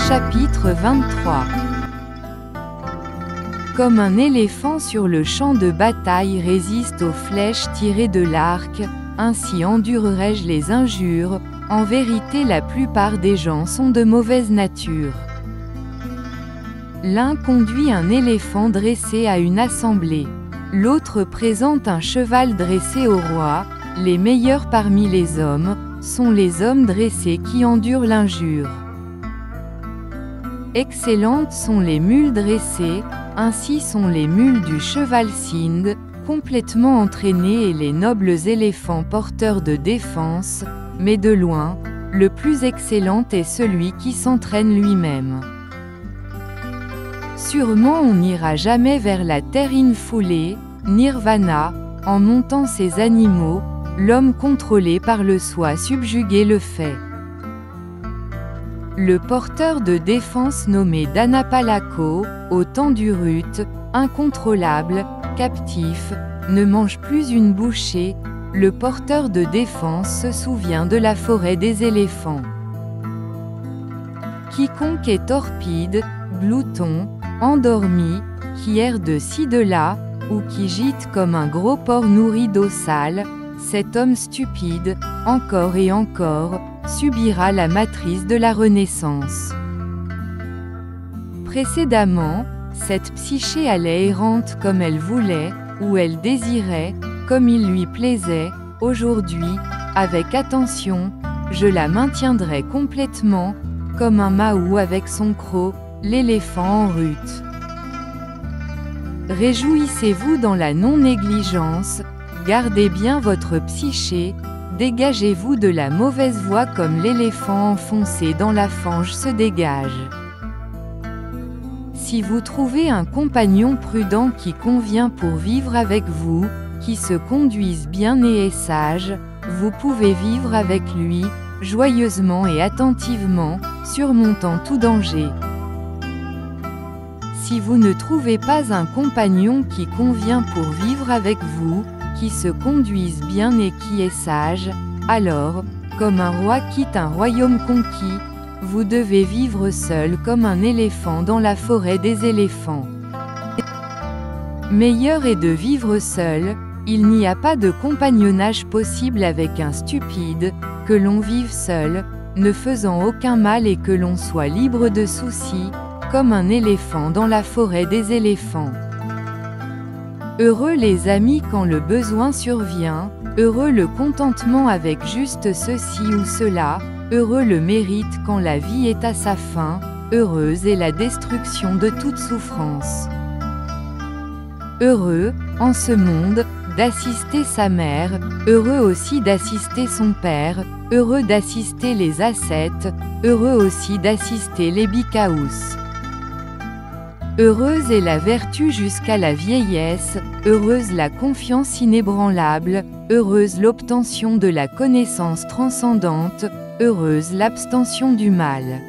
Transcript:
Chapitre 23. Comme un éléphant sur le champ de bataille résiste aux flèches tirées de l'arc, ainsi endurerai-je les injures. En vérité, la plupart des gens sont de mauvaise nature. L'un conduit un éléphant dressé à une assemblée. L'autre présente un cheval dressé au roi. Les meilleurs parmi les hommes sont les hommes dressés qui endurent l'injure. Excellentes sont les mules dressées, ainsi sont les mules du cheval Sind, complètement entraînées, et les nobles éléphants porteurs de défense, mais de loin, le plus excellent est celui qui s'entraîne lui-même. Sûrement on n'ira jamais vers la terre infoulée, Nirvana, en montant ces animaux, l'homme contrôlé par le soi subjugué le fait. Le porteur de défense nommé Danapalako, au temps d'Urut, incontrôlable, captif, ne mange plus une bouchée. Le porteur de défense se souvient de la forêt des éléphants. Quiconque est torpide, glouton, endormi, qui erre de ci de là, ou qui gîte comme un gros porc nourri d'eau sale, cet homme stupide, encore et encore, subira la matrice de la renaissance. Précédemment, cette psyché allait errante comme elle voulait, ou elle désirait, comme il lui plaisait. Aujourd'hui, avec attention, je la maintiendrai complètement, comme un Mahou avec son croc, l'éléphant en rut. Réjouissez-vous dans la non-négligence, gardez bien votre psyché, dégagez-vous de la mauvaise voie comme l'éléphant enfoncé dans la fange se dégage. Si vous trouvez un compagnon prudent qui convient pour vivre avec vous, qui se conduise bien et est sage, vous pouvez vivre avec lui, joyeusement et attentivement, surmontant tout danger. Si vous ne trouvez pas un compagnon qui convient pour vivre avec vous, qui se conduise bien et qui est sage, alors, comme un roi quitte un royaume conquis, vous devez vivre seul comme un éléphant dans la forêt des éléphants. Meilleur est de vivre seul, il n'y a pas de compagnonnage possible avec un stupide, que l'on vive seul, ne faisant aucun mal et que l'on soit libre de soucis, comme un éléphant dans la forêt des éléphants. Heureux les amis quand le besoin survient, heureux le contentement avec juste ceci ou cela, heureux le mérite quand la vie est à sa fin, heureuse est la destruction de toute souffrance. Heureux, en ce monde, d'assister sa mère, heureux aussi d'assister son père, heureux d'assister les ascètes, heureux aussi d'assister les bikaous. Heureuse est la vertu jusqu'à la vieillesse, heureuse la confiance inébranlable, heureuse l'obtention de la connaissance transcendante, heureuse l'abstention du mal.